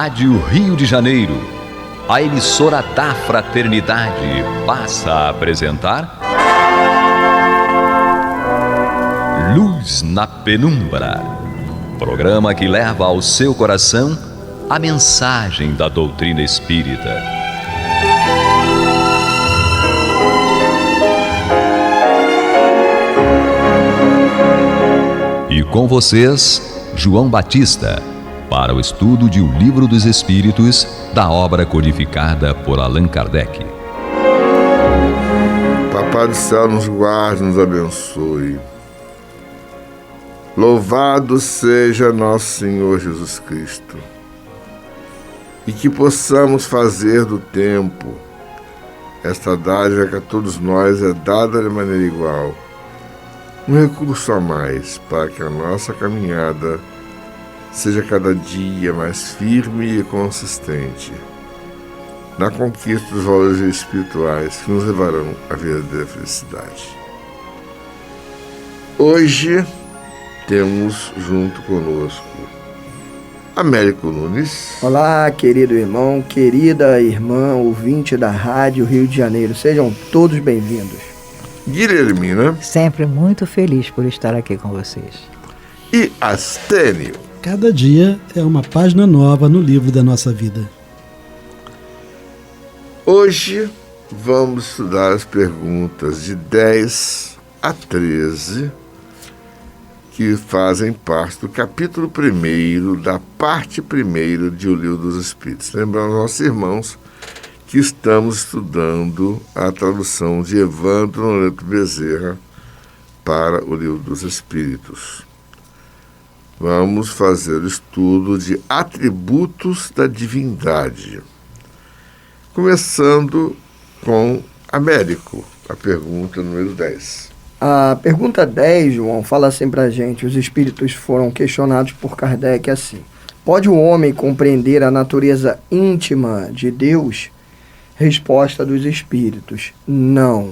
Rádio Rio de Janeiro, a emissora da Fraternidade, passa a apresentar Luz na Penumbra, programa que leva ao seu coração a mensagem da doutrina espírita. E com vocês, João Batista, para o estudo de O Livro dos Espíritos, da obra codificada por Allan Kardec. Papai do céu nos guarde, nos abençoe. Louvado seja nosso Senhor Jesus Cristo. E que possamos fazer do tempo esta dádiva que a todos nós é dada de maneira igual, um recurso a mais para que a nossa caminhada seja cada dia mais firme e consistente na conquista dos valores espirituais que nos levarão à verdadeira felicidade. Hoje temos junto conosco Américo Nunes. Olá, querido irmão, querida irmã, ouvinte da Rádio Rio de Janeiro. Sejam todos bem-vindos. Guilhermina. Sempre muito feliz por estar aqui com vocês. E Astênio. Cada dia é uma página nova no livro da nossa vida. Hoje vamos estudar as perguntas de 10 a 13 que fazem parte do capítulo 1º da parte 1ª de O Livro dos Espíritos. Lembrando aos nossos irmãos que estamos estudando a tradução de Evandro Noleto Bezerra para O Livro dos Espíritos. Vamos fazer o estudo de atributos da divindade. Começando com Américo, a pergunta número 10. A pergunta 10, João, fala assim pra gente: os espíritos foram questionados por Kardec assim: pode o homem compreender a natureza íntima de Deus? Resposta dos espíritos: não.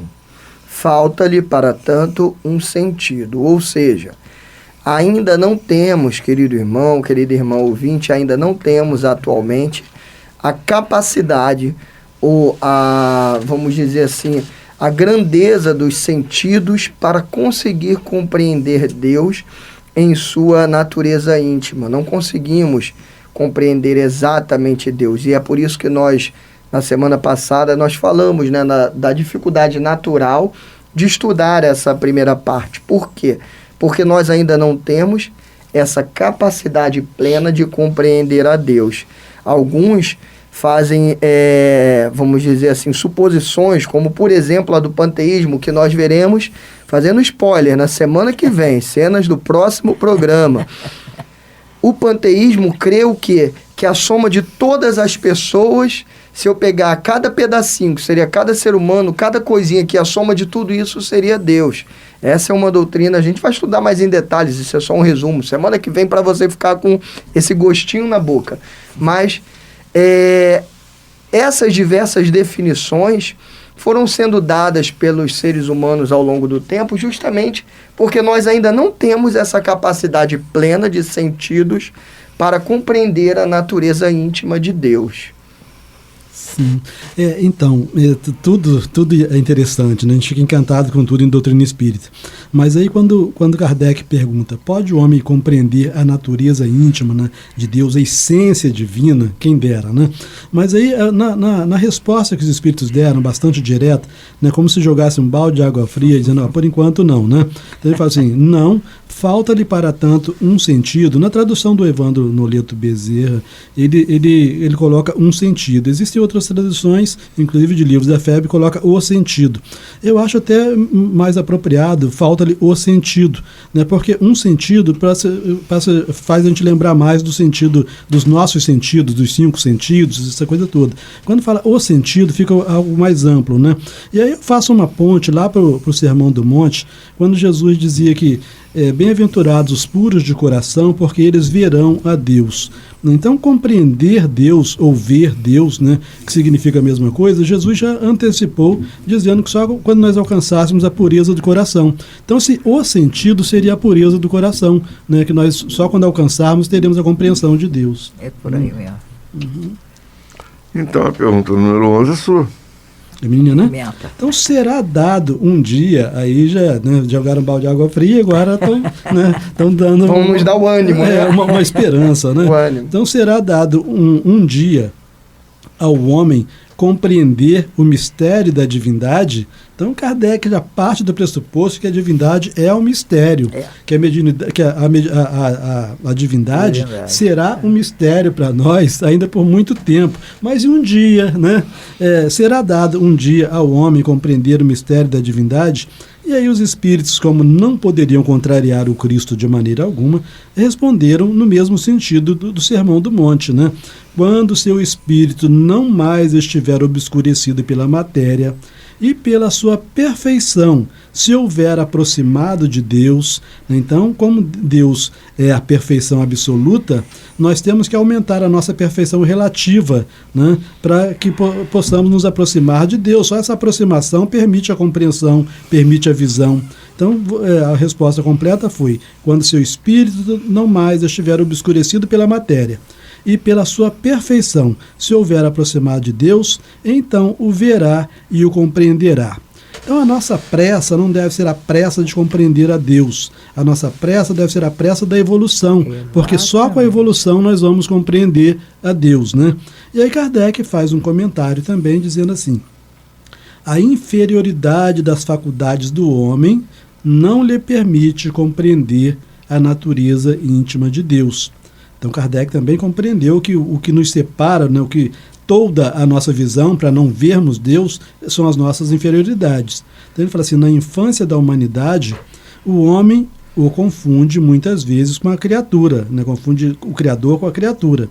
Falta-lhe, para tanto, um sentido, ou seja, ainda não temos, querido irmão, querida irmã ouvinte, ainda não temos atualmente a capacidade ou vamos dizer assim, a grandeza dos sentidos para conseguir compreender Deus em sua natureza íntima. Não conseguimos compreender exatamente Deus. E é por isso que nós, na semana passada, nós falamos, né, da dificuldade natural de estudar essa primeira parte. Por quê? Porque nós ainda não temos essa capacidade plena de compreender a Deus. Alguns fazem, vamos dizer assim, suposições, como por exemplo a do panteísmo, que nós veremos, fazendo spoiler, na semana que vem, cenas do próximo programa. O panteísmo crê o quê? Que a soma de todas as pessoas, se eu pegar cada pedacinho, que seria cada ser humano, cada coisinha, que a soma de tudo isso seria Deus. Essa é uma doutrina, a gente vai estudar mais em detalhes, isso é só um resumo. Semana que vem, para você ficar com esse gostinho na boca. Mas essas diversas definições foram sendo dadas pelos seres humanos ao longo do tempo, justamente porque nós ainda não temos essa capacidade plena de sentidos para compreender a natureza íntima de Deus. Sim. Tudo é interessante, né? A gente fica encantado com tudo em doutrina espírita. Mas aí quando Kardec pergunta, pode o homem compreender a natureza íntima, né, de Deus, a essência divina, quem dera, né? Mas aí na resposta que os espíritos deram, bastante direta, né, como se jogasse um balde de água fria, dizendo, por enquanto não, né? Então ele fala assim, não, falta-lhe para tanto um sentido. Na tradução do Evandro Noleto Bezerra, ele coloca um sentido. Existem outras traduções, inclusive de livros da FEB, coloca o sentido. Eu acho até mais apropriado, falta-lhe o sentido, né? Porque um sentido faz a gente lembrar mais do sentido, dos nossos sentidos, dos 5 sentidos, essa coisa toda. Quando fala o sentido, fica algo mais amplo, né? E aí eu faço uma ponte lá para o Sermão do Monte, quando Jesus dizia que bem-aventurados os puros de coração, porque eles verão a Deus. Então, compreender Deus ou ver Deus, né, que significa a mesma coisa, Jesus já antecipou, dizendo que só quando nós alcançássemos a pureza do coração. Então, o sentido seria a pureza do coração, né, que nós só quando alcançarmos teremos a compreensão de Deus. É por aí mesmo. Então a pergunta número 11 é sua. É minha, né? Menta. Então será dado um dia, aí já, né, jogaram um balde de água fria, agora estão dando... Vamos dar o ânimo, né? Uma esperança, né? O ânimo. Então será dado um dia ao homem compreender o mistério da divindade. Então Kardec já parte do pressuposto que a divindade é um mistério, que a divindade será um mistério para nós ainda por muito tempo. Mas um dia, né, será dado um dia ao homem compreender o mistério da divindade. E aí os espíritos, como não poderiam contrariar o Cristo de maneira alguma, responderam no mesmo sentido do Sermão do Monte, né? Quando seu espírito não mais estiver obscurecido pela matéria e pela sua perfeição se houver aproximado de Deus, né? Então, como Deus é a perfeição absoluta, nós temos que aumentar a nossa perfeição relativa, né? Para que possamos nos aproximar de Deus. Só essa aproximação permite a compreensão, permite a visão. Então, a resposta completa foi: quando seu espírito não mais estiver obscurecido pela matéria e pela sua perfeição se houver aproximado de Deus, então o verá e o compreenderá. Então a nossa pressa não deve ser a pressa de compreender a Deus. A nossa pressa deve ser a pressa da evolução, porque só com a evolução nós vamos compreender a Deus, né? E aí Kardec faz um comentário também dizendo assim: a inferioridade das faculdades do homem não lhe permite compreender a natureza íntima de Deus. Então Kardec também compreendeu que o que nos separa, né, o que toda a nossa visão para não vermos Deus são as nossas inferioridades. Então ele fala assim: na infância da humanidade, o homem o confunde muitas vezes com a criatura, né, confunde o Criador com a criatura,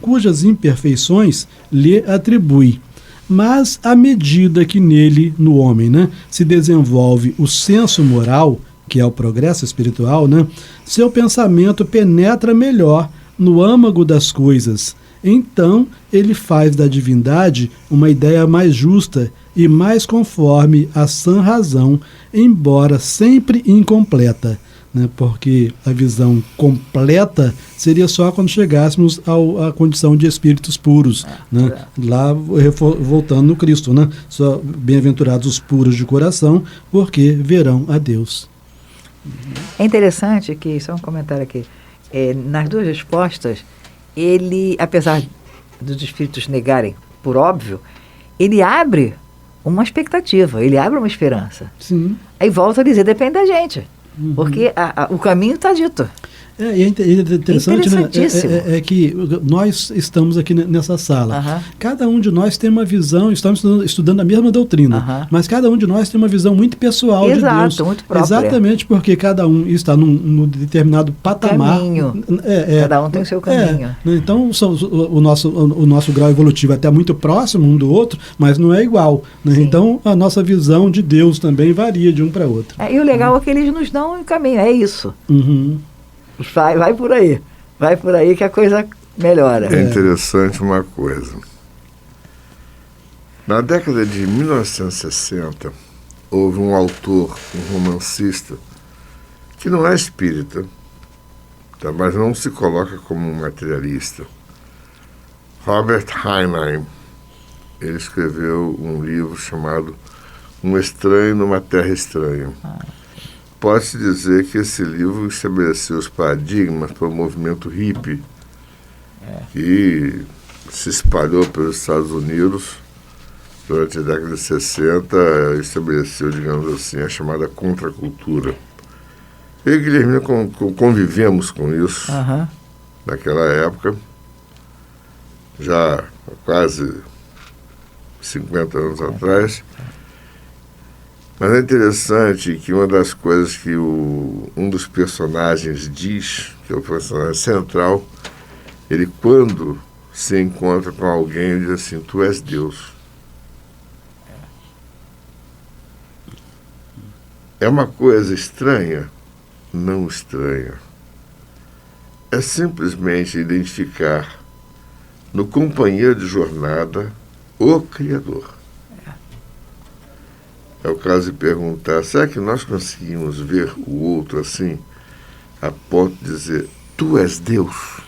cujas imperfeições lhe atribui. Mas à medida que nele, no homem, né, se desenvolve o senso moral, que é o progresso espiritual, né, seu pensamento penetra melhor no âmago das coisas. Então ele faz da divindade uma ideia mais justa e mais conforme à sã razão, embora sempre incompleta, né? Porque a visão completa seria só quando chegássemos à condição de espíritos puros, né? Lá voltando no Cristo, né? Só bem-aventurados os puros de coração, porque verão a Deus. É interessante que, só um comentário aqui, nas duas respostas, ele, apesar dos espíritos negarem por óbvio, ele abre uma expectativa, ele abre uma esperança. Sim. Aí volta a dizer, depende da gente, porque o caminho está dito. É interessante, né? É que nós estamos aqui nessa sala. Cada um de nós tem uma visão, estamos estudando a mesma doutrina, mas cada um de nós tem uma visão muito pessoal de Deus. Muito própria. Exatamente porque cada um está num determinado patamar. Caminho. Cada um tem o seu caminho. Então, o nosso grau evolutivo é até muito próximo um do outro, mas não é igual. Né? Então, a nossa visão de Deus também varia de um para outro. E o legal é que eles nos dão um caminho, é isso. Vai por aí que a coisa melhora. É interessante uma coisa. Na década de 1960, houve um autor, um romancista, que não é espírita, tá, mas não se coloca como um materialista. Robert Heinlein. Ele escreveu um livro chamado Um Estranho numa Terra Estranha. Pode-se dizer que esse livro estabeleceu os paradigmas para o movimento hippie, que se espalhou pelos Estados Unidos durante a década de 60, estabeleceu, digamos assim, a chamada contracultura. Eu e Guilherme convivemos com isso naquela época, já há quase 50 anos atrás. Mas é interessante que uma das coisas que um dos personagens diz, que é o personagem central, ele quando se encontra com alguém, ele diz assim: tu és Deus. É uma coisa estranha? Não estranha. É simplesmente identificar no companheiro de jornada o Criador. É o caso de perguntar: será que nós conseguimos ver o outro assim, a ponto de dizer, tu és Deus?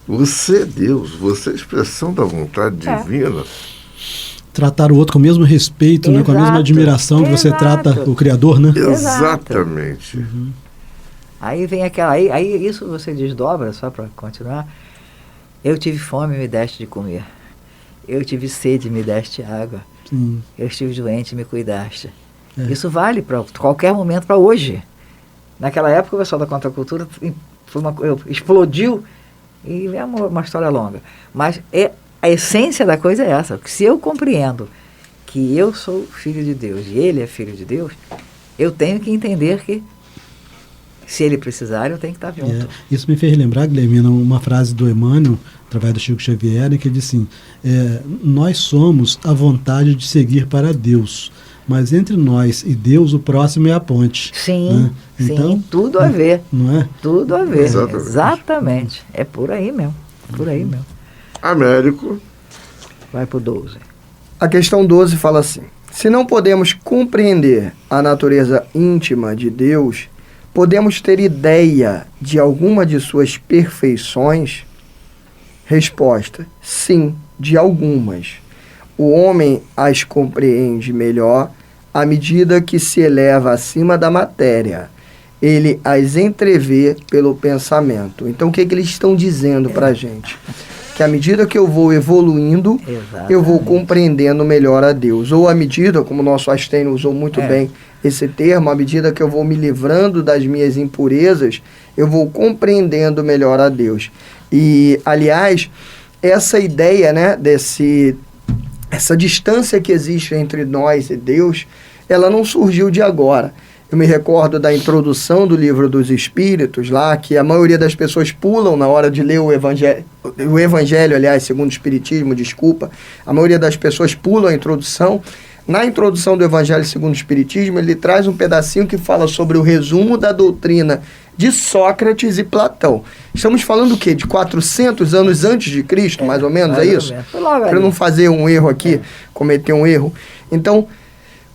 Você é Deus, você é a expressão da vontade divina. Tratar o outro com o mesmo respeito, né? Com a mesma Exato. admiração que você Exato. trata o Criador, né? Exatamente. Aí vem aquela. Aí isso você desdobra, só para continuar. Eu tive fome, me deste de comer. Eu tive sede, me deste água. Sim. Eu estive doente, me cuidaste. Isso vale para qualquer momento, para hoje. Naquela época, o pessoal da contracultura explodiu e é uma história longa. Mas a essência da coisa é essa. Porque se eu compreendo que eu sou filho de Deus e ele é filho de Deus, eu tenho que entender que se ele precisar, eu tenho que estar junto. Isso me fez lembrar, Guilhermina, uma frase do Emmanuel, através do Chico Xavier, em que ele diz assim, nós somos a vontade de seguir para Deus, mas entre nós e Deus o próximo é a ponte. Sim, né? sim, Então, tudo a ver. Não é? Tudo a ver. Exatamente. É por aí mesmo. Por aí mesmo. Américo. Vai pro 12. A questão 12 fala assim: se não podemos compreender a natureza íntima de Deus, podemos ter ideia de alguma de suas perfeições? Resposta: sim, de algumas. O homem as compreende melhor à medida que se eleva acima da matéria. Ele as entrevê pelo pensamento. Então, o que eles estão dizendo para a gente? Que à medida que eu vou evoluindo, eu vou compreendendo melhor a Deus. Ou à medida, como o nosso Astênio usou muito bem esse termo, à medida que eu vou me livrando das minhas impurezas, eu vou compreendendo melhor a Deus. E, aliás, essa ideia, né, essa distância que existe entre nós e Deus, ela não surgiu de agora. Eu me recordo da introdução do Livro dos Espíritos, lá que a maioria das pessoas pulam na hora de ler o Evangelho, aliás, segundo o Espiritismo, desculpa. A maioria das pessoas pulam a introdução. Na introdução do Evangelho segundo o Espiritismo, ele traz um pedacinho que fala sobre o resumo da doutrina de Sócrates e Platão. Estamos falando o quê? De 400 anos antes de Cristo, mais ou menos, é isso? Para não fazer um erro aqui, cometer um erro. Então,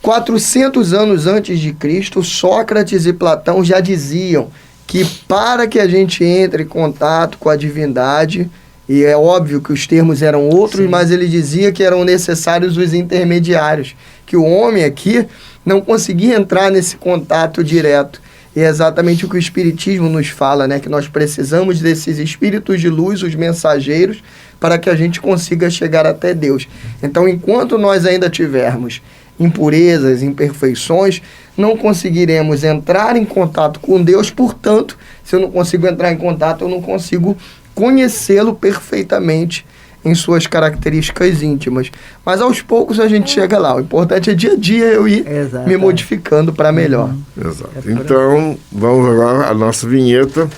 400 anos antes de Cristo, Sócrates e Platão já diziam que para que a gente entre em contato com a divindade, e é óbvio que os termos eram outros, mas ele dizia que eram necessários os intermediários, que o homem aqui não conseguia entrar nesse contato direto. E é exatamente o que o Espiritismo nos fala, né? Que nós precisamos desses espíritos de luz, os mensageiros, para que a gente consiga chegar até Deus. Então, enquanto nós ainda tivermos impurezas, imperfeições, não conseguiremos entrar em contato com Deus. Portanto, se eu não consigo entrar em contato, eu não consigo conhecê-lo perfeitamente em suas características íntimas. Mas aos poucos a gente chega lá. O importante é dia a dia eu ir me modificando para melhor. Exato. Então, vamos lá, a nossa vinheta.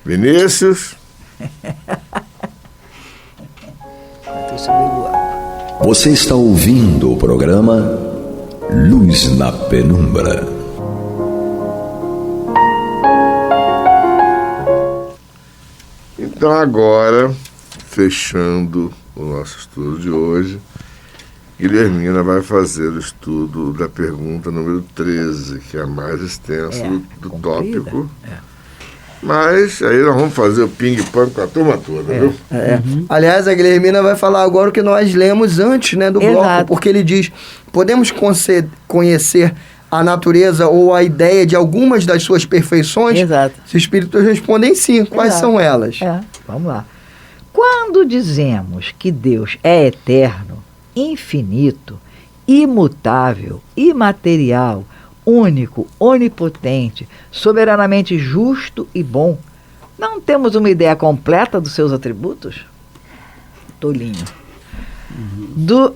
Vinícius. Você está ouvindo o programa Luz na Penumbra. Então agora, fechando o nosso estudo de hoje, Guilhermina vai fazer o estudo da pergunta número 13, que é a mais extensa do tópico. Mas aí nós vamos fazer o ping-pong com a turma toda, viu? Aliás, a Guilhermina vai falar agora o que nós lemos antes, né, do bloco, porque ele diz: podemos conhecer a natureza ou a ideia de algumas das suas perfeições? Os espíritos respondem sim. Quais são elas? Vamos lá. Quando dizemos que Deus é eterno, infinito, imutável, imaterial, único, onipotente, soberanamente justo e bom, não temos uma ideia completa dos seus atributos? Tolinho.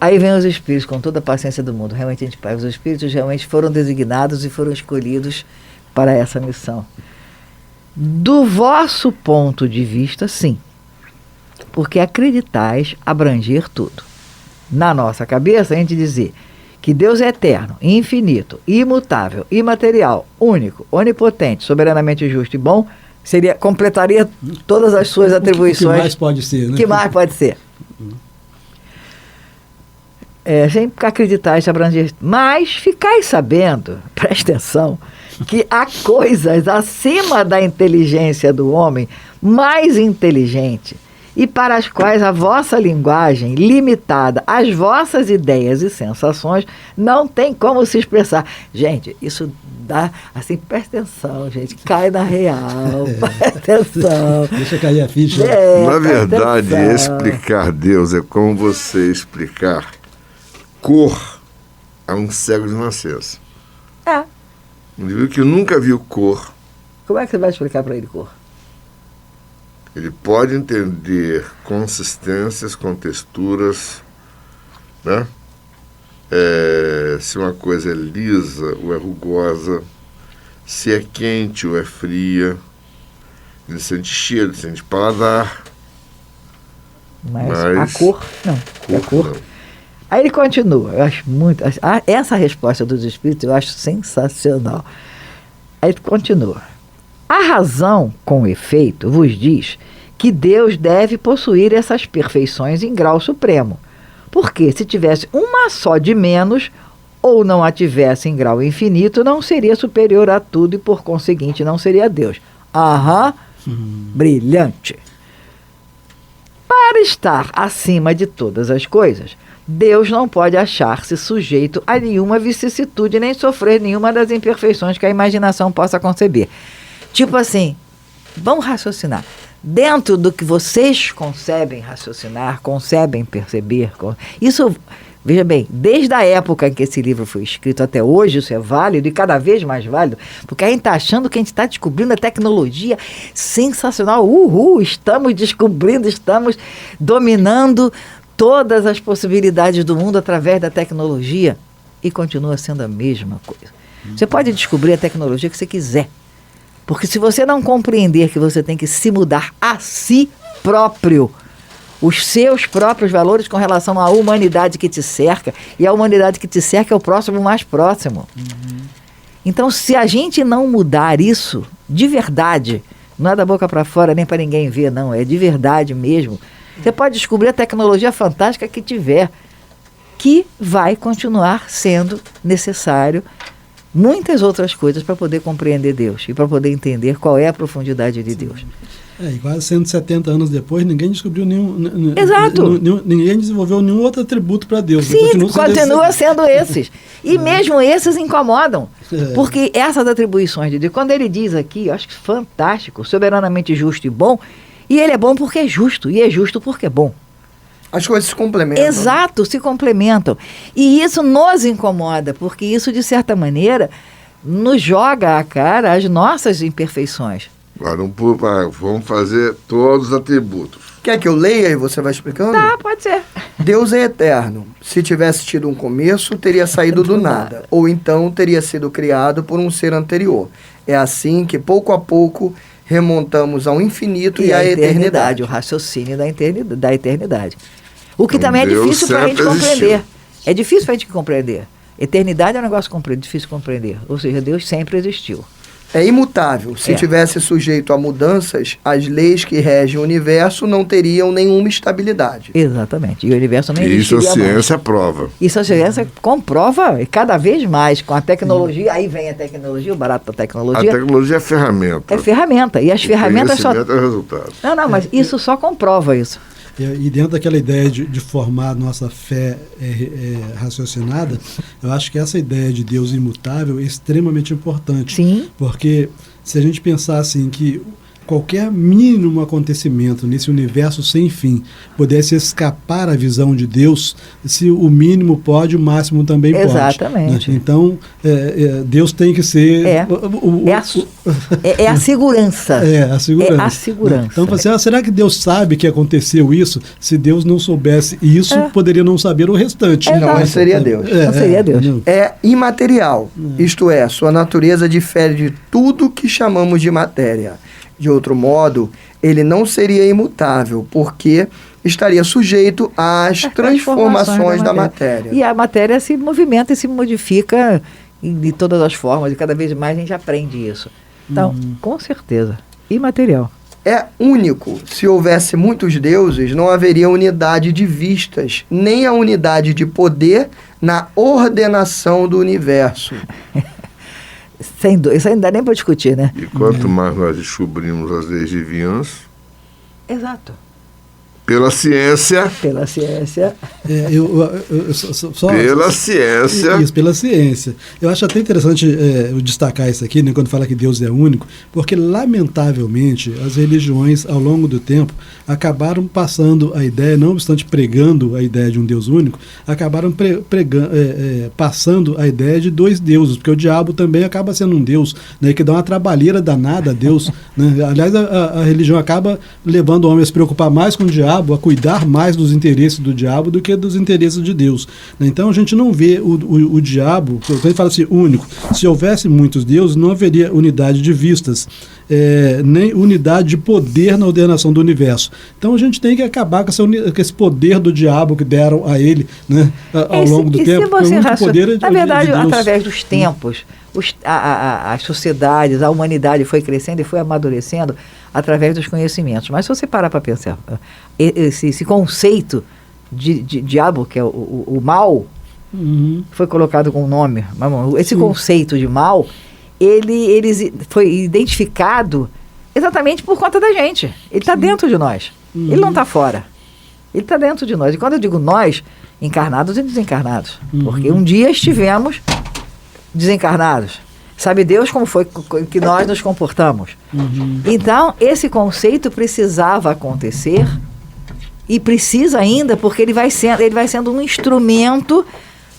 Aí vem os espíritos, com toda a paciência do mundo. Realmente, os espíritos realmente foram designados e foram escolhidos para essa missão. Do vosso ponto de vista, sim, porque acreditais abranger tudo. Na nossa cabeça, a gente dizer que Deus é eterno, infinito, imutável, imaterial, único, onipotente, soberanamente justo e bom, completaria todas as suas atribuições. O que mais pode ser, né? O que mais pode ser? Sem acreditar em abranger. Mas ficais sabendo, presta atenção, que há coisas acima da inteligência do homem mais inteligente e para as quais a vossa linguagem, limitada às vossas ideias e sensações, não tem como se expressar. Gente, isso dá, assim, presta atenção, gente, cai na real, presta atenção. Deixa cair a ficha. Na verdade, explicar Deus é como você explicar cor a um cego de nascença. É. Um indivíduo que nunca viu cor, Como é que você vai explicar para ele cor? ele pode entender consistências com texturas, né? Se uma coisa é lisa ou é rugosa, se é quente ou é fria, ele sente cheiro, ele sente paladar. Mas a cor, não. A cor. Não. Aí ele continua, eu acho muito. Essa resposta dos espíritos eu acho sensacional. Aí ele continua. A razão, com efeito, vos diz que Deus deve possuir essas perfeições em grau supremo. Porque se tivesse uma só de menos, ou não a tivesse em grau infinito, não seria superior a tudo e, por conseguinte, não seria Deus. Aham, brilhante. Para estar acima de todas as coisas, Deus não pode achar-se sujeito a nenhuma vicissitude nem sofrer nenhuma das imperfeições que a imaginação possa conceber. Tipo assim, vamos raciocinar. Dentro do que vocês concebem raciocinar, concebem perceber, isso, veja bem, desde a época em que esse livro foi escrito até hoje, isso é válido e cada vez mais válido, porque a gente está achando que a gente está descobrindo a tecnologia sensacional. Uhul, estamos descobrindo, estamos dominando todas as possibilidades do mundo através da tecnologia, e continua sendo a mesma coisa. Você pode descobrir a tecnologia que você quiser, porque se você não compreender que você tem que se mudar a si próprio, os seus próprios valores com relação à humanidade que te cerca, e a humanidade que te cerca é o próximo mais próximo. Então, se a gente não mudar isso, de verdade, não é da boca para fora nem para ninguém ver, não, é de verdade mesmo, você pode descobrir a tecnologia fantástica que tiver, que vai continuar sendo necessário muitas outras coisas para poder compreender Deus e para poder entender qual é a profundidade de Deus. E quase 170 anos depois, ninguém descobriu nenhum... Exato. Ninguém desenvolveu nenhum outro atributo para Deus. Sim, continua sendo esses. E mesmo esses incomodam. Porque essas atribuições de Deus, quando ele diz aqui, eu acho que fantástico, soberanamente justo e bom, e ele é bom porque é justo, e é justo porque é bom. As coisas se complementam. Exato, se complementam. E isso nos incomoda, porque isso, de certa maneira, nos joga à cara as nossas imperfeições. Agora, vamos fazer todos os atributos. Quer que eu leia e você vai explicando? Tá, pode ser. Deus é eterno. Se tivesse tido um começo, teria saído do nada. Ou então teria sido criado por um ser anterior. É assim que, pouco a pouco, remontamos ao infinito e à eternidade. O raciocínio da eternidade. O que Então, também é Deus difícil para a gente sempre compreender. existiu. É difícil para a gente compreender. Eternidade é um negócio difícil de compreender. Ou seja, Deus sempre existiu. É imutável. Se tivesse sujeito a mudanças, as leis que regem o universo não teriam nenhuma estabilidade. Exatamente. E o universo nem Isso a existiria mais. ciência prova. Isso a ciência comprova, e cada vez mais, com a tecnologia. Aí vem a tecnologia, o barato da A tecnologia. tecnologia é ferramenta. É ferramenta. E as O ferramentas só... conhecimento é resultado. Não, mas isso só comprova isso. E dentro daquela ideia de formar nossa fé raciocinada, eu acho que essa ideia de Deus imutável é extremamente importante. Sim. Porque se a gente pensar assim que qualquer mínimo acontecimento nesse universo sem fim pudesse escapar à visão de Deus, se o mínimo pode, o máximo também pode. Exatamente. Né? Então, Deus tem que ser... É a segurança. É a segurança. É a segurança. Então, você, será que Deus sabe que aconteceu isso? Se Deus não soubesse isso, poderia não saber o restante. Não seria Deus. Não seria Deus. É imaterial, isto é, sua natureza difere de tudo que chamamos de matéria. De outro modo, ele não seria imutável, porque estaria sujeito às transformações da matéria. E a matéria se movimenta e se modifica de todas as formas, e cada vez mais a gente aprende isso. Então, com certeza, imaterial. É único. Se houvesse muitos deuses, não haveria unidade de vistas, nem a unidade de poder na ordenação do universo. Sem dúvida, isso aí não dá nem para discutir, né? E quanto mais nós descobrimos as leis divinas, Exato. Pela ciência. Pela ciência. Pela ciência. Isso, pela ciência. Eu acho até interessante eu destacar isso aqui, né, quando fala que Deus é único, porque, lamentavelmente, as religiões, ao longo do tempo, acabaram passando a ideia, não obstante pregando a ideia de um Deus único, acabaram passando a ideia de dois deuses, porque o diabo também acaba sendo um Deus, né, que dá uma trabalheira danada a Deus. Né? Aliás, a religião acaba levando o homem a se preocupar mais com o diabo, a cuidar mais dos interesses do diabo do que dos interesses de Deus. Então a gente não vê o diabo, quando ele fala assim, único, se houvesse muitos deuses, não haveria unidade de vistas, nem unidade de poder na ordenação do universo. Então a gente tem que acabar com esse poder do diabo que deram a ele, né, ao longo do tempo. Na verdade, através dos tempos, as sociedades, a humanidade foi crescendo e foi amadurecendo através dos conhecimentos. Mas se você parar para pensar, esse conceito de diabo, que é o mal, foi colocado com o nome, esse conceito de mal, ele foi identificado exatamente por conta da gente. Ele está dentro de nós. Ele não está fora. Ele está dentro de nós. E quando eu digo nós, encarnados e desencarnados. Porque um dia estivemos desencarnados. Sabe Deus como foi que nós nos comportamos. Então, esse conceito precisava acontecer e precisa ainda, porque ele vai sendo um instrumento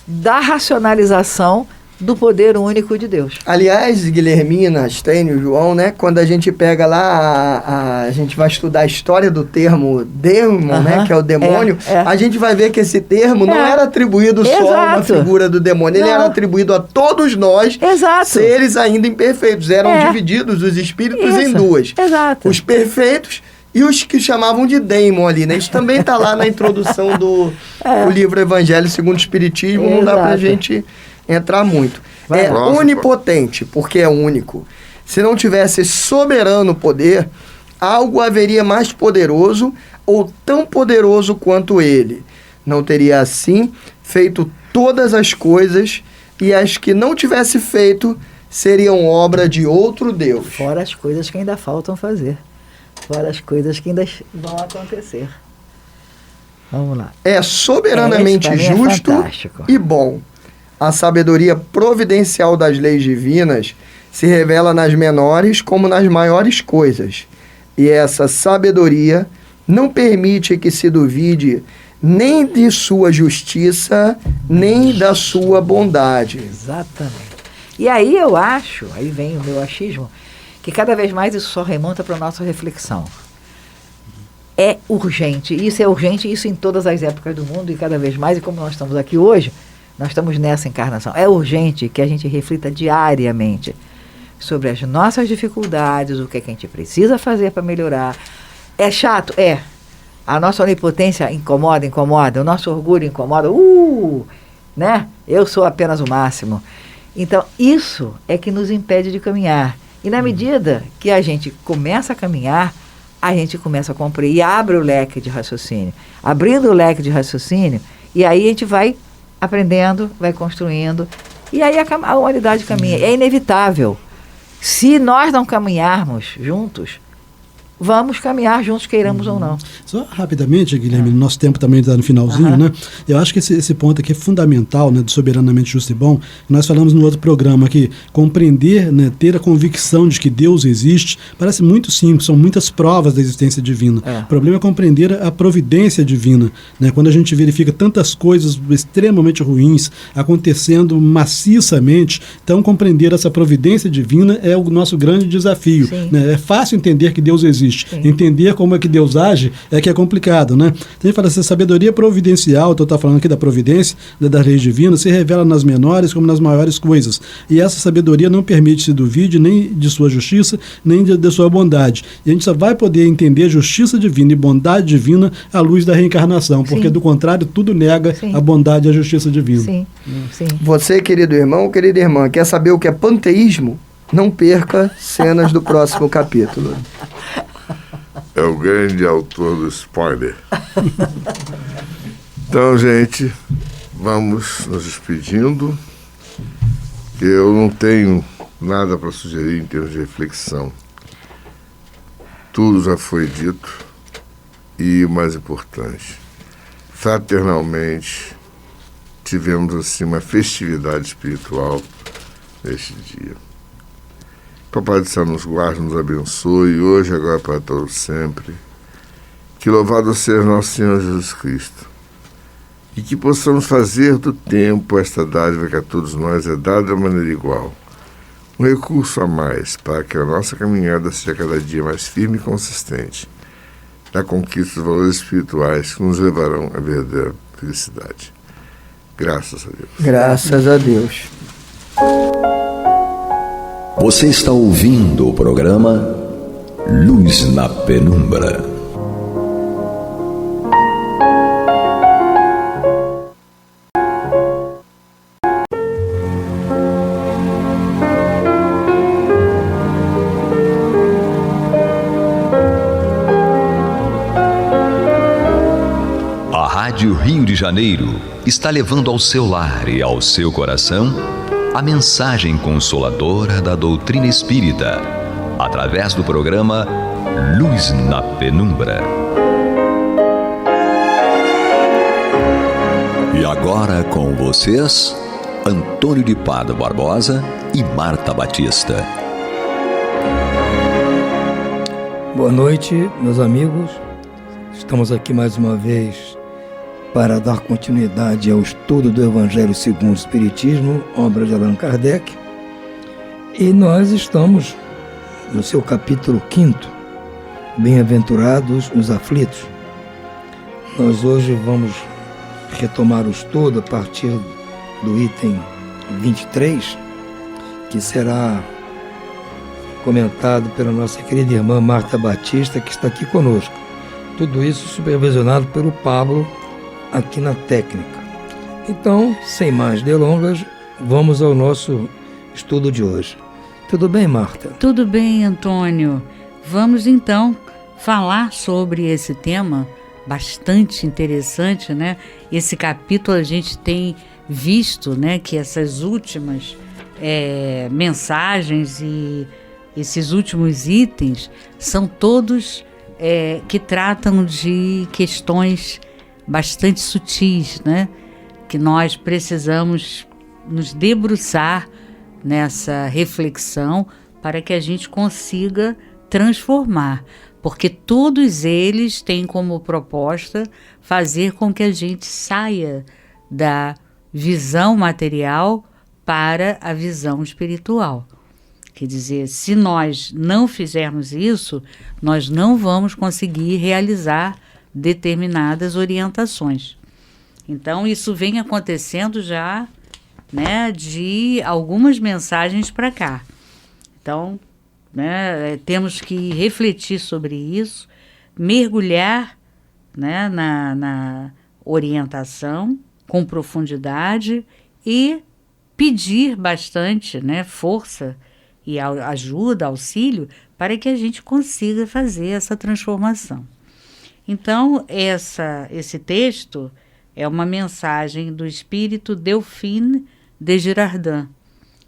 da racionalização do poder único de Deus. Aliás, Guilhermina, Stênio, João, né? Quando a gente pega lá, a gente vai estudar a história do termo demon, né? Que é o demônio, a gente vai ver que esse termo não era atribuído só a uma figura do demônio, ele era atribuído a todos nós, seres ainda imperfeitos. Eram divididos os espíritos em duas. Os perfeitos e os que chamavam de daemon ali, né? Isso também está lá na introdução do livro Evangelho segundo o Espiritismo, não dá pra gente entrar muito. Onipotente, porque é único. Se não tivesse soberano poder, algo haveria mais poderoso ou tão poderoso quanto ele. Não teria, assim, feito todas as coisas, e as que não tivesse feito seriam obra de outro Deus. Fora as coisas que ainda faltam fazer. Fora as coisas que ainda vão acontecer. Vamos lá. É soberanamente justo e bom. A sabedoria providencial das leis divinas se revela nas menores como nas maiores coisas. E essa sabedoria não permite que se duvide nem de sua justiça, nem da sua bondade. Exatamente. E aí eu acho, aí vem o meu achismo, que cada vez mais isso só remonta para a nossa reflexão. É urgente, isso em todas as épocas do mundo e cada vez mais, e como nós estamos aqui hoje, nós estamos nessa encarnação. É urgente que a gente reflita diariamente sobre as nossas dificuldades, o que é que a gente precisa fazer para melhorar. É chato? É. A nossa onipotência incomoda, o nosso orgulho incomoda, né? Eu sou apenas o máximo. Então, isso é que nos impede de caminhar. E na medida que a gente começa a caminhar, a gente começa a compreender e abre o leque de raciocínio. Abrindo o leque de raciocínio, e aí a gente vai aprendendo, vai construindo, e aí a humanidade caminha. É inevitável. Se nós não caminharmos juntos, vamos caminhar juntos, queiramos ou não. Só rapidamente, Guilherme, nosso tempo também está no finalzinho, né? Eu acho que esse ponto aqui é fundamental, né, do soberanamente justo e bom. Nós falamos no outro programa que compreender, né, ter a convicção de que Deus existe, parece muito simples, são muitas provas da existência divina. O problema é compreender a providência divina, né? Quando a gente verifica tantas coisas extremamente ruins acontecendo maciçamente, então compreender essa providência divina é o nosso grande desafio, né? É fácil entender que Deus existe. Entender como é que Deus age é que é complicado, né? A gente fala assim, sabedoria providencial, eu estou falando aqui da providência, das leis divinas, se revela nas menores como nas maiores coisas. E essa sabedoria não permite se duvide nem de sua justiça, nem de sua bondade. E a gente só vai poder entender justiça divina e bondade divina à luz da reencarnação, porque do contrário, tudo nega a bondade e a justiça divina. Você, querido irmão, querida irmã, quer saber o que é panteísmo? Não perca cenas do próximo capítulo. É o grande autor do spoiler. Então, gente, vamos nos despedindo. Eu não tenho nada para sugerir em termos de reflexão. Tudo já foi dito. e o mais importante, fraternalmente, tivemos assim uma festividade espiritual neste dia. Papai do Céu nos guarde, nos abençoe, hoje, agora, para todos sempre. Que louvado seja nosso Senhor Jesus Cristo. E que possamos fazer do tempo esta dádiva que a todos nós é dada de maneira igual. Um recurso a mais para que a nossa caminhada seja cada dia mais firme e consistente na conquista dos valores espirituais que nos levarão à verdadeira felicidade. Graças a Deus. Graças a Deus. Você está ouvindo o programa Luz na Penumbra. A Rádio Rio de Janeiro está levando ao seu lar e ao seu coração a mensagem consoladora da doutrina espírita, através do programa Luz na Penumbra. E agora com vocês, Antônio de Pádua Barbosa e Marta Batista. Boa noite, meus amigos. Estamos aqui mais uma vez para dar continuidade ao estudo do Evangelho segundo o Espiritismo, obra de Allan Kardec. E nós estamos no seu capítulo 5º, Bem-aventurados os aflitos. Nós hoje vamos retomar o estudo a partir do item 23, que será comentado pela nossa querida irmã Marta Batista, que está aqui conosco. Tudo isso supervisionado pelo Pablo, aqui na técnica. Então, sem mais delongas, vamos ao nosso estudo de hoje. Tudo bem, Marta? Tudo bem, Antônio. Vamos então falar sobre esse tema bastante interessante, né? Esse capítulo a gente tem visto, né, que essas últimas mensagens e esses últimos itens são todos que tratam de questões bastante sutis, né? Que nós precisamos nos debruçar nessa reflexão para que a gente consiga transformar, porque todos eles têm como proposta fazer com que a gente saia da visão material para a visão espiritual. Quer dizer, se nós não fizermos isso, nós não vamos conseguir realizar determinadas orientações. Então, isso vem acontecendo já, né, de algumas mensagens para cá. Então, né, temos que refletir sobre isso, mergulhar, né, na orientação com profundidade e pedir bastante, né, força e ajuda, auxílio, para que a gente consiga fazer essa transformação. Então, esse texto é uma mensagem do espírito Delphine de Girardin.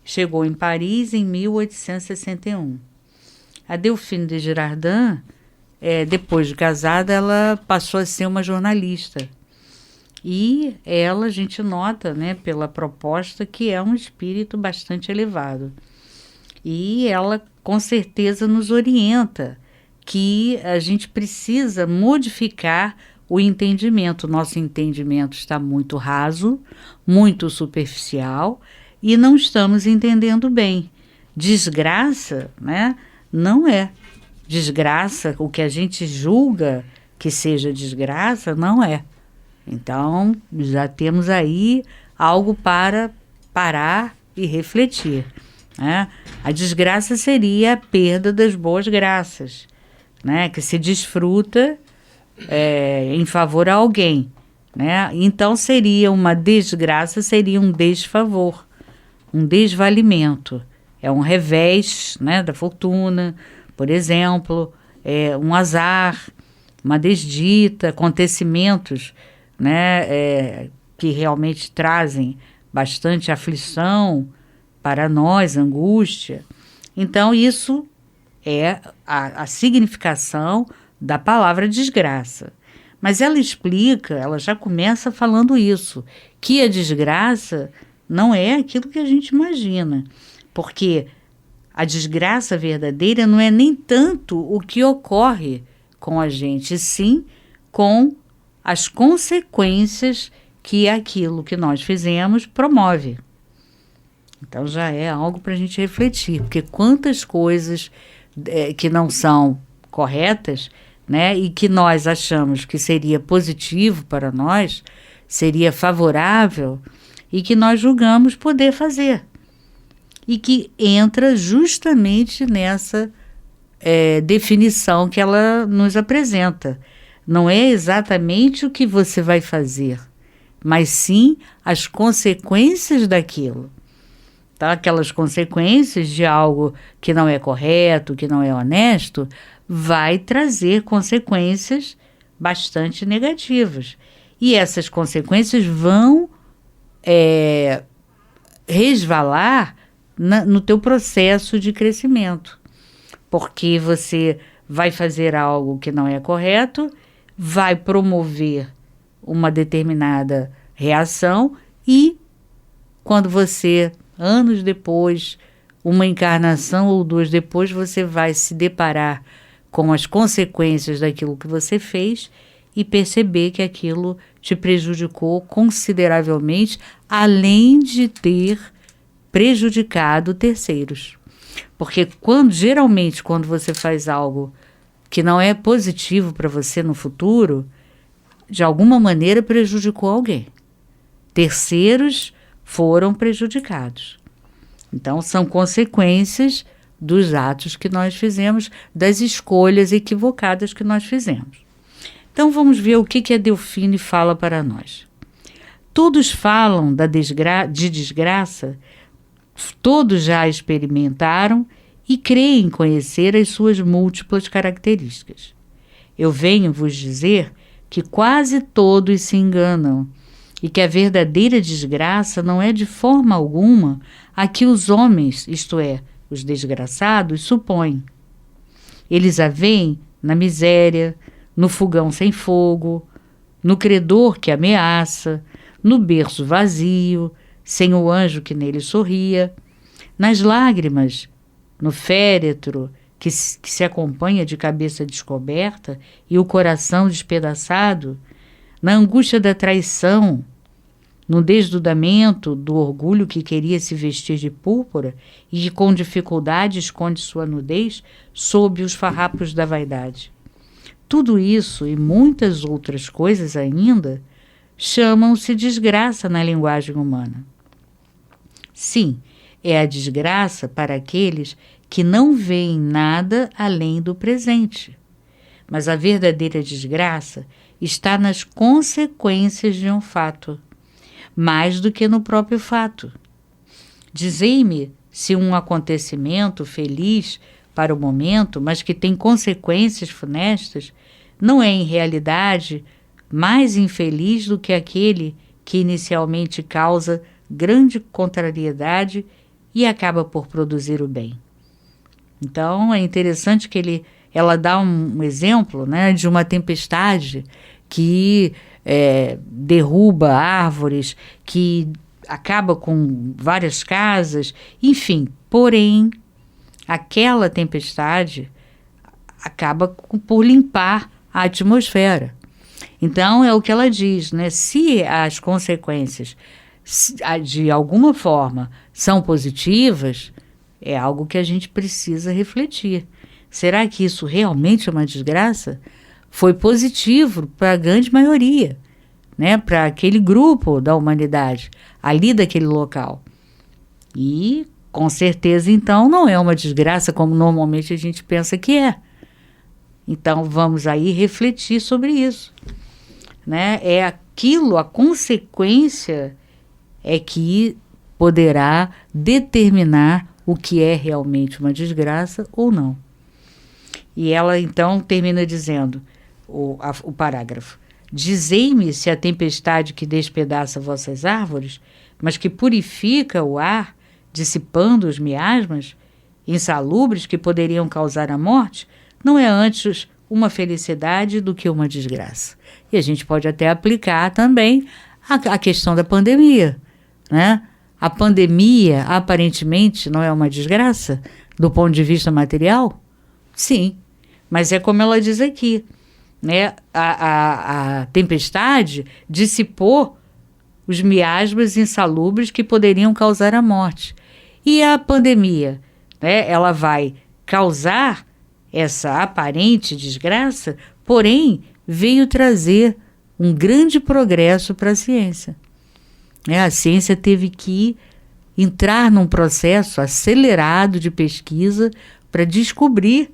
Chegou em Paris em 1861. A Delphine de Girardin, depois de casada, ela passou a ser uma jornalista. E ela, a gente nota, né, pela proposta, que é um espírito bastante elevado. E ela, com certeza, nos orienta que a gente precisa modificar o entendimento. Nosso entendimento está muito raso, muito superficial e não estamos entendendo bem. Desgraça, né, não é. Desgraça, o que a gente julga que seja desgraça, não é. Então, já temos aí algo para parar e refletir, né? A desgraça seria a perda das boas graças, né, que se desfruta em favor a alguém, né? Então seria uma desgraça, seria um desfavor, um desvalimento, é um revés, né, da fortuna, por exemplo, um azar, uma desdita, acontecimentos, né, que realmente trazem bastante aflição para nós, angústia. Então isso é a significação da palavra desgraça. Mas ela explica, ela já começa falando isso, que a desgraça não é aquilo que a gente imagina, porque a desgraça verdadeira não é nem tanto o que ocorre com a gente, sim com as consequências que aquilo que nós fizemos promove. Então já é algo para a gente refletir, porque quantas coisas que não são corretas, né, e que nós achamos que seria positivo para nós, seria favorável, e que nós julgamos poder fazer. E que entra justamente nessa definição que ela nos apresenta. Não é exatamente o que você vai fazer, mas sim as consequências daquilo. Tá? Aquelas consequências de algo que não é correto, que não é honesto, vai trazer consequências bastante negativas. E essas consequências vão resvalar no teu processo de crescimento. Porque você vai fazer algo que não é correto, vai promover uma determinada reação e quando você, anos depois, uma encarnação ou duas depois, você vai se deparar com as consequências daquilo que você fez e perceber que aquilo te prejudicou consideravelmente, além de ter prejudicado terceiros. Porque geralmente quando você faz algo que não é positivo para você no futuro, de alguma maneira prejudicou alguém. Terceiros foram prejudicados. Então, são consequências dos atos que nós fizemos, das escolhas equivocadas que nós fizemos. Então, vamos ver o que a Delphine fala para nós. Todos falam de desgraça, todos já experimentaram e creem conhecer as suas múltiplas características. Eu venho vos dizer que quase todos se enganam e que a verdadeira desgraça não é de forma alguma a que os homens, isto é, os desgraçados, supõem. Eles a veem na miséria, no fogão sem fogo, no credor que ameaça, no berço vazio, sem o anjo que nele sorria, nas lágrimas, no féretro que se acompanha de cabeça descoberta e o coração despedaçado, na angústia da traição, no desdudamento do orgulho que queria se vestir de púrpura e que com dificuldade esconde sua nudez sob os farrapos da vaidade. Tudo isso e muitas outras coisas ainda chamam-se desgraça na linguagem humana. Sim, é a desgraça para aqueles que não veem nada além do presente. Mas a verdadeira desgraça está nas consequências de um fato, mais do que no próprio fato. Dizei-me se um acontecimento feliz para o momento, mas que tem consequências funestas, não é em realidade mais infeliz do que aquele que inicialmente causa grande contrariedade e acaba por produzir o bem. Então é interessante que ela dá um exemplo, né, de uma tempestade que derruba árvores, que acaba com várias casas, enfim. Porém, aquela tempestade acaba por limpar a atmosfera. Então, é o que ela diz, né? Se as consequências, de alguma forma, são positivas, é algo que a gente precisa refletir. Será que isso realmente é uma desgraça? Foi positivo para a grande maioria, né? Para aquele grupo da humanidade, ali daquele local. E, com certeza, então, não é uma desgraça como normalmente a gente pensa que é. Então, vamos aí refletir sobre isso, né? É aquilo, a consequência é que poderá determinar o que é realmente uma desgraça ou não. E ela, então, termina dizendo, o parágrafo: dizei-me se a tempestade que despedaça vossas árvores, mas que purifica o ar, dissipando os miasmas insalubres que poderiam causar a morte, não é antes uma felicidade do que uma desgraça. E a gente pode até aplicar também a questão da pandemia, né? A pandemia, aparentemente, não é uma desgraça do ponto de vista material? Sim, mas é como ela diz aqui, né? A tempestade dissipou os miasmas insalubres que poderiam causar a morte. E a pandemia, né? Ela vai causar essa aparente desgraça, porém veio trazer um grande progresso para a ciência. A ciência teve que entrar num processo acelerado de pesquisa para descobrir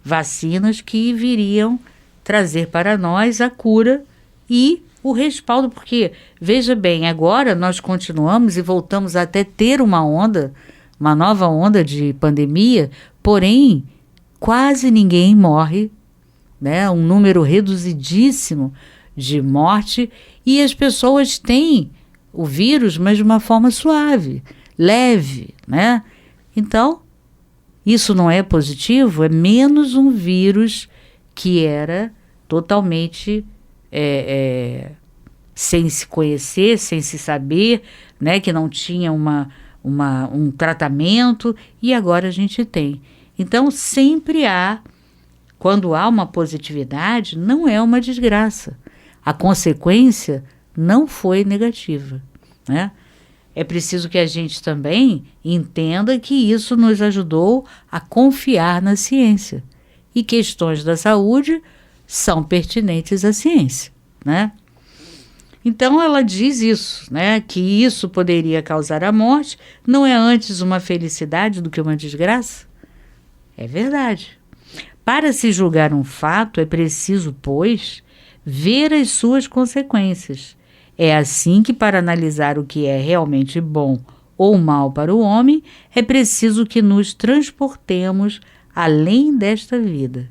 vacinas que viriam trazer para nós a cura e o respaldo, porque, veja bem, agora nós continuamos e voltamos a até ter uma nova onda de pandemia, porém, quase ninguém morre, né? Um número reduzidíssimo de morte, e as pessoas têm o vírus, mas de uma forma suave, leve, né? Então, isso não é positivo, é menos um vírus que era totalmente sem se conhecer, sem se saber, né? Que não tinha um tratamento, e agora a gente tem. Então, sempre quando há uma positividade, não é uma desgraça. A consequência não foi negativa, né? É preciso que a gente também entenda que isso nos ajudou a confiar na ciência. E questões da saúde são pertinentes à ciência, né? Então ela diz isso, né? Que isso poderia causar a morte, não é antes uma felicidade do que uma desgraça? É verdade. Para se julgar um fato, é preciso, pois, ver as suas consequências. É assim que, para analisar o que é realmente bom ou mal para o homem, é preciso que nos transportemos além desta vida,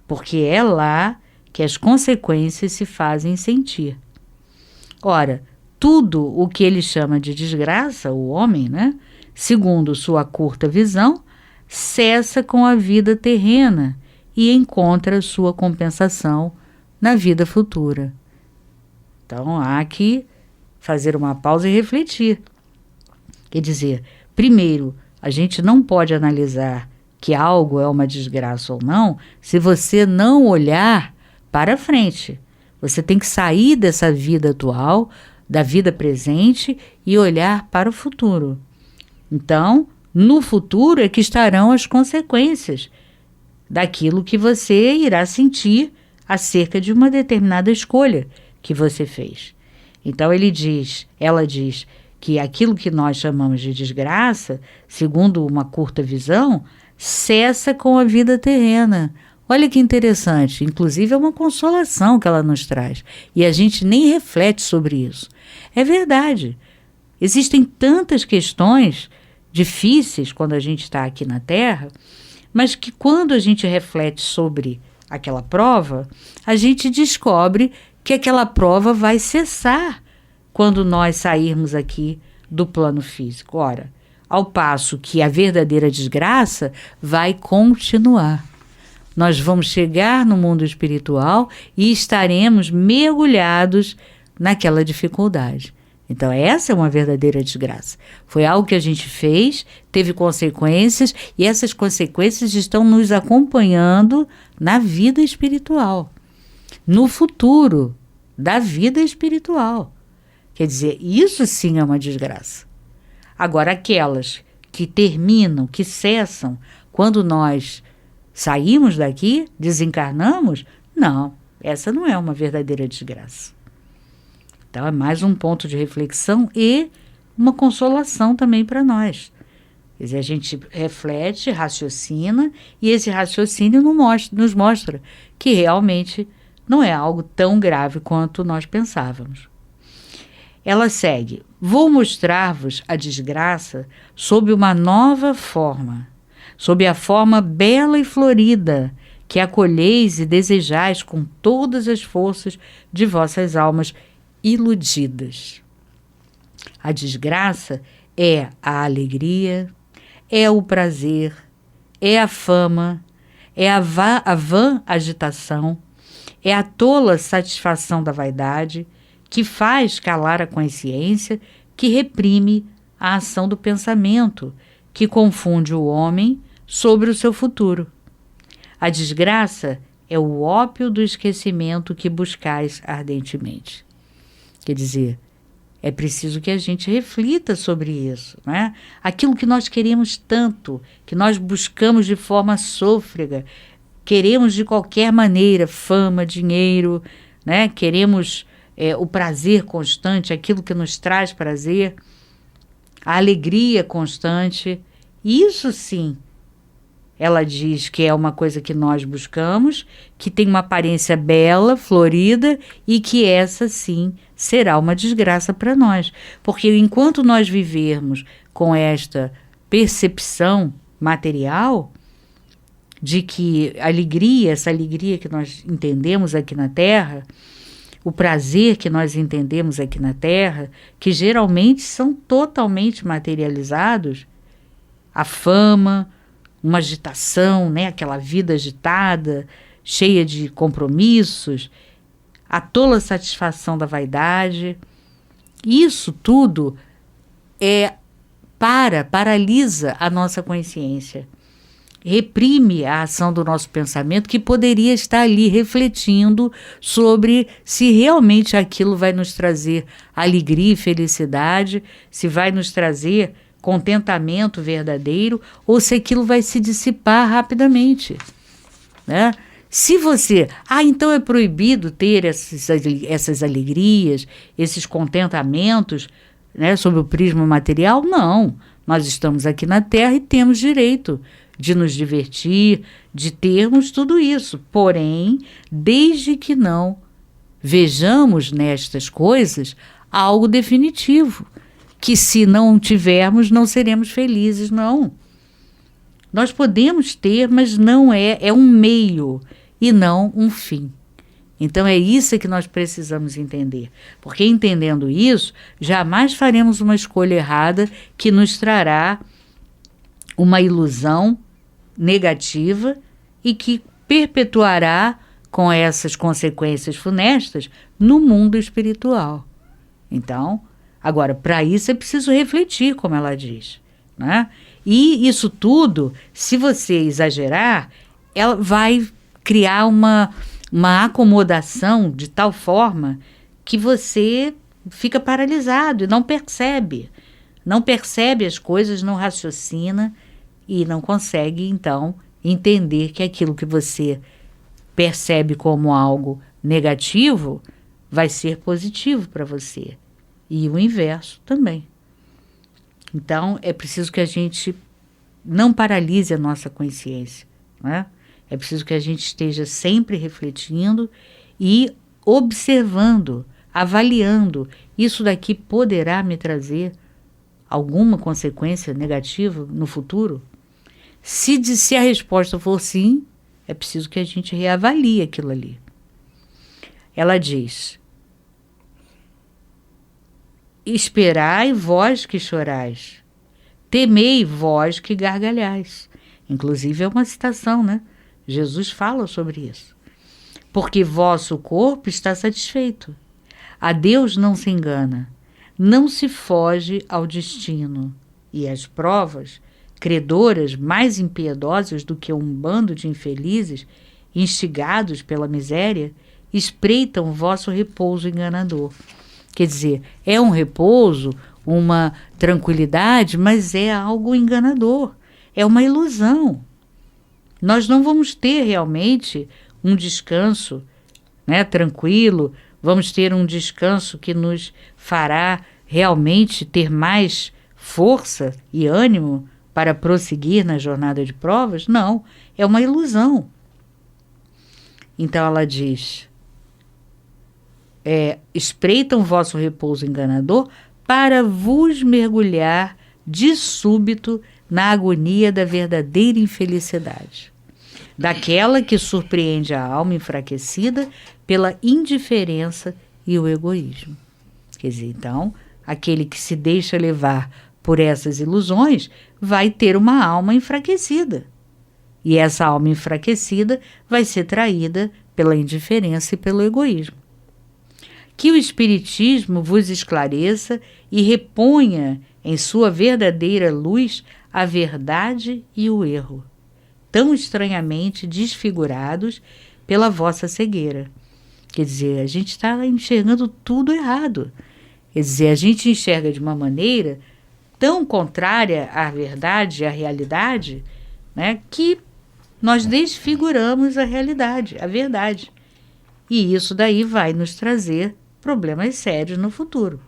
porque é lá que as consequências se fazem sentir. Ora, tudo o que ele chama de desgraça, o homem, né, segundo sua curta visão, cessa com a vida terrena e encontra sua compensação na vida futura. Então, há que fazer uma pausa e refletir. Quer dizer, primeiro, a gente não pode analisar que algo é uma desgraça ou não se você não olhar para frente. Você tem que sair dessa vida atual, da vida presente, e olhar para o futuro. Então, no futuro é que estarão as consequências daquilo que você irá sentir acerca de uma determinada escolha que você fez. Então ela diz que aquilo que nós chamamos de desgraça, segundo uma curta visão, cessa com a vida terrena. Olha que interessante, inclusive é uma consolação que ela nos traz, e a gente nem reflete sobre isso. É verdade, existem tantas questões difíceis quando a gente está aqui na Terra, mas que quando a gente reflete sobre aquela prova, a gente descobre que aquela prova vai cessar quando nós sairmos aqui do plano físico. Ora, ao passo que a verdadeira desgraça vai continuar. Nós vamos chegar no mundo espiritual e estaremos mergulhados naquela dificuldade. Então, essa é uma verdadeira desgraça. Foi algo que a gente fez, teve consequências, e essas consequências estão nos acompanhando na vida espiritual, no futuro da vida espiritual. Quer dizer, isso sim é uma desgraça. Agora, aquelas que terminam, que cessam, quando nós saímos daqui, desencarnamos, não, essa não é uma verdadeira desgraça. Então, é mais um ponto de reflexão e uma consolação também para nós. Quer dizer, a gente reflete, raciocina, e esse raciocínio nos mostra que realmente não é algo tão grave quanto nós pensávamos. Ela segue: vou mostrar-vos a desgraça sob uma nova forma, sob a forma bela e florida, que acolheis e desejais com todas as forças de vossas almas iludidas. A desgraça é a alegria, é o prazer, é a fama, é a vã agitação, é a tola satisfação da vaidade, que faz calar a consciência, que reprime a ação do pensamento, que confunde o homem sobre o seu futuro. A desgraça é o ópio do esquecimento que buscais ardentemente. Quer dizer, é preciso que a gente reflita sobre isso, né? Aquilo que nós queremos tanto, que nós buscamos de forma sôfrega, queremos de qualquer maneira, fama, dinheiro, né? Queremos o prazer constante, aquilo que nos traz prazer, a alegria constante. Isso sim, ela diz que é uma coisa que nós buscamos, que tem uma aparência bela, florida, e que essa sim será uma desgraça para nós. Porque enquanto nós vivermos com esta percepção material de que essa alegria que nós entendemos aqui na Terra, o prazer que nós entendemos aqui na Terra, que geralmente são totalmente materializados, a fama, uma agitação, né? Aquela vida agitada, cheia de compromissos, a tola satisfação da vaidade, isso tudo paralisa a nossa consciência, reprime a ação do nosso pensamento, que poderia estar ali refletindo sobre se realmente aquilo vai nos trazer alegria e felicidade, se vai nos trazer contentamento verdadeiro, ou se aquilo vai se dissipar rapidamente, né? Se você, então é proibido ter essas alegrias, esses contentamentos, né, sob o prisma material? Não, nós estamos aqui na Terra e temos direito de nos divertir, de termos tudo isso, porém, desde que não vejamos nestas coisas algo definitivo, que se não tivermos, não seremos felizes, não. Nós podemos ter, mas não é um meio e não um fim. Então é isso que nós precisamos entender, porque entendendo isso, jamais faremos uma escolha errada que nos trará uma ilusão negativa e que perpetuará com essas consequências funestas no mundo espiritual. Então, agora, para isso é preciso refletir, como ela diz, né? E isso tudo, se você exagerar, ela vai criar uma acomodação de tal forma que você fica paralisado e não percebe as coisas, não raciocina e não consegue, então, entender que aquilo que você percebe como algo negativo vai ser positivo para você. E o inverso também. Então, é preciso que a gente não paralise a nossa consciência, né? É preciso que a gente esteja sempre refletindo e observando, avaliando. Isso daqui poderá me trazer alguma consequência negativa no futuro? Se a resposta for sim, é preciso que a gente reavalie aquilo ali. Ela diz: esperai vós que chorais, temei vós que gargalhais. Inclusive é uma citação, né? Jesus fala sobre isso. Porque vosso corpo está satisfeito. A Deus não se engana, não se foge ao destino. E as provas, credoras mais impiedosas do que um bando de infelizes, instigados pela miséria, espreitam vosso repouso enganador. Quer dizer, é um repouso, uma tranquilidade, mas é algo enganador, é uma ilusão. Nós não vamos ter realmente um descanso, né, tranquilo, vamos ter um descanso que nos fará realmente ter mais força e ânimo para prosseguir na jornada de provas? Não, é uma ilusão. Então ela diz: espreitam vosso repouso enganador para vos mergulhar de súbito na agonia da verdadeira infelicidade, daquela que surpreende a alma enfraquecida pela indiferença e o egoísmo. Quer dizer, então, aquele que se deixa levar por essas ilusões vai ter uma alma enfraquecida. E essa alma enfraquecida vai ser traída pela indiferença e pelo egoísmo. Que o Espiritismo vos esclareça e reponha em sua verdadeira luz a verdade e o erro, tão estranhamente desfigurados pela vossa cegueira. Quer dizer, a gente está enxergando tudo errado. Quer dizer, a gente enxerga de uma maneira tão contrária à verdade, à realidade, né, que nós desfiguramos a realidade, a verdade. E isso daí vai nos trazer problemas sérios no futuro.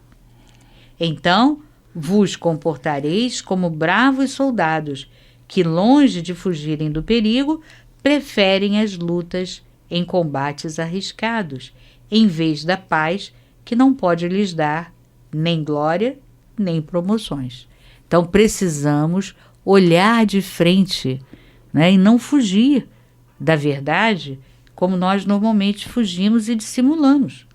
Então, vos comportareis como bravos soldados que, longe de fugirem do perigo, preferem as lutas em combates arriscados, em vez da paz que não pode lhes dar nem glória, nem promoções. Então, precisamos olhar de frente, né, e não fugir da verdade como nós normalmente fugimos e dissimulamos.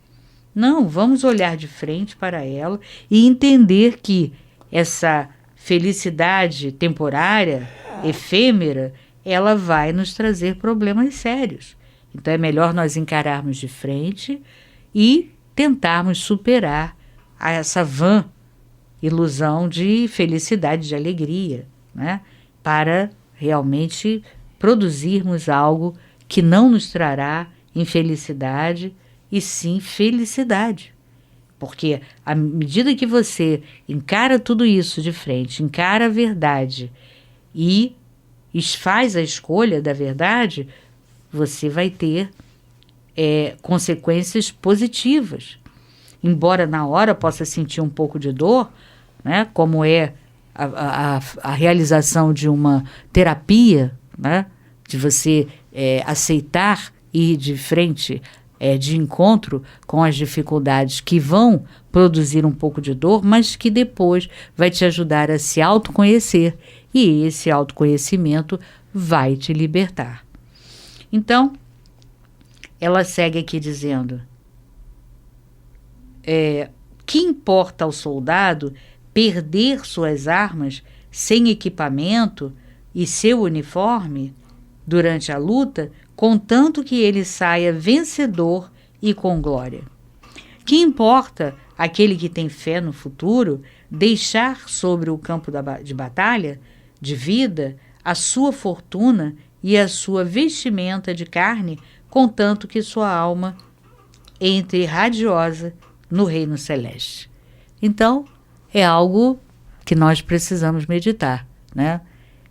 Não, vamos olhar de frente para ela e entender que essa felicidade temporária, efêmera, ela vai nos trazer problemas sérios. Então é melhor nós encararmos de frente e tentarmos superar essa vã ilusão de felicidade, de alegria, né? Para realmente produzirmos algo que não nos trará infelicidade e sim felicidade. Porque à medida que você encara tudo isso de frente, encara a verdade e faz a escolha da verdade, você vai ter consequências positivas. Embora na hora possa sentir um pouco de dor, né, como é a realização de uma terapia, né, de você aceitar ir de frente, de encontro com as dificuldades que vão produzir um pouco de dor, mas que depois vai te ajudar a se autoconhecer, e esse autoconhecimento vai te libertar. Então, ela segue aqui dizendo: que importa ao soldado perder suas armas sem equipamento e seu uniforme durante a luta, contanto que ele saia vencedor e com glória? Que importa aquele que tem fé no futuro deixar sobre o campo de batalha, de vida, a sua fortuna e a sua vestimenta de carne, contanto que sua alma entre radiosa no reino celeste? Então, é algo que nós precisamos meditar, né?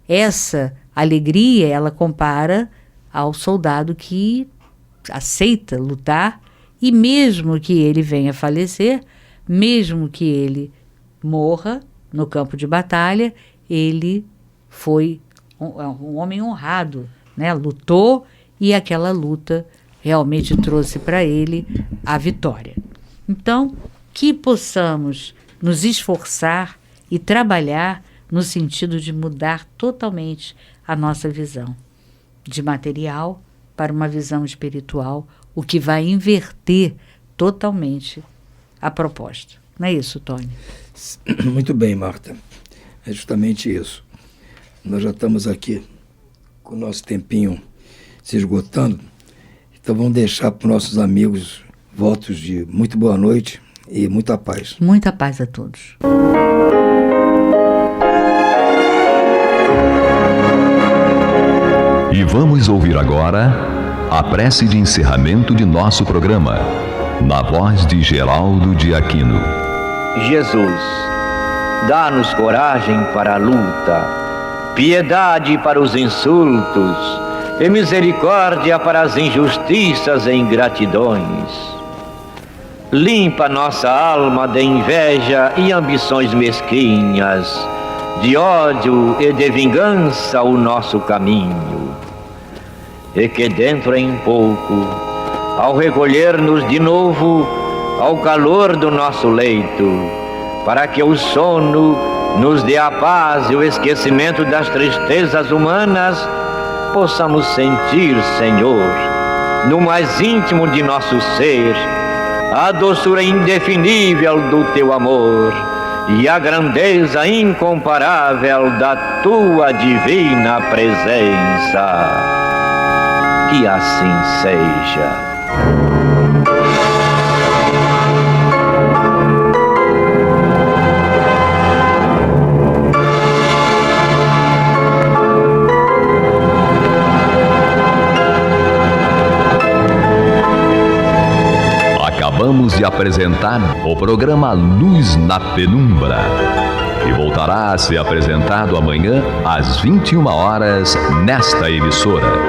Essa alegria, ela compara ao soldado que aceita lutar, e mesmo que ele venha a falecer, mesmo que ele morra no campo de batalha, ele foi um homem honrado, né? Lutou, e aquela luta realmente trouxe para ele a vitória. Então, que possamos nos esforçar e trabalhar no sentido de mudar totalmente a nossa visão de material para uma visão espiritual, o que vai inverter totalmente a proposta. Não é isso, Tony? Muito bem, Marta. É justamente isso. Nós já estamos aqui com o nosso tempinho se esgotando, então vamos deixar para os nossos amigos votos de muito boa noite e muita paz. Muita paz a todos. E vamos ouvir agora a prece de encerramento de nosso programa, na voz de Geraldo de Aquino. Jesus, dá-nos coragem para a luta, piedade para os insultos e misericórdia para as injustiças e ingratidões. Limpa nossa alma de inveja e ambições mesquinhas, de ódio e de vingança o nosso caminho. E que dentro em pouco, ao recolher-nos de novo ao calor do nosso leito, para que o sono nos dê a paz e o esquecimento das tristezas humanas, possamos sentir, Senhor, no mais íntimo de nosso ser, a doçura indefinível do Teu amor e a grandeza incomparável da tua divina presença. Que assim seja. Acabamos de apresentar o programa Luz na Penumbra, que voltará a ser apresentado amanhã às 21 horas nesta emissora.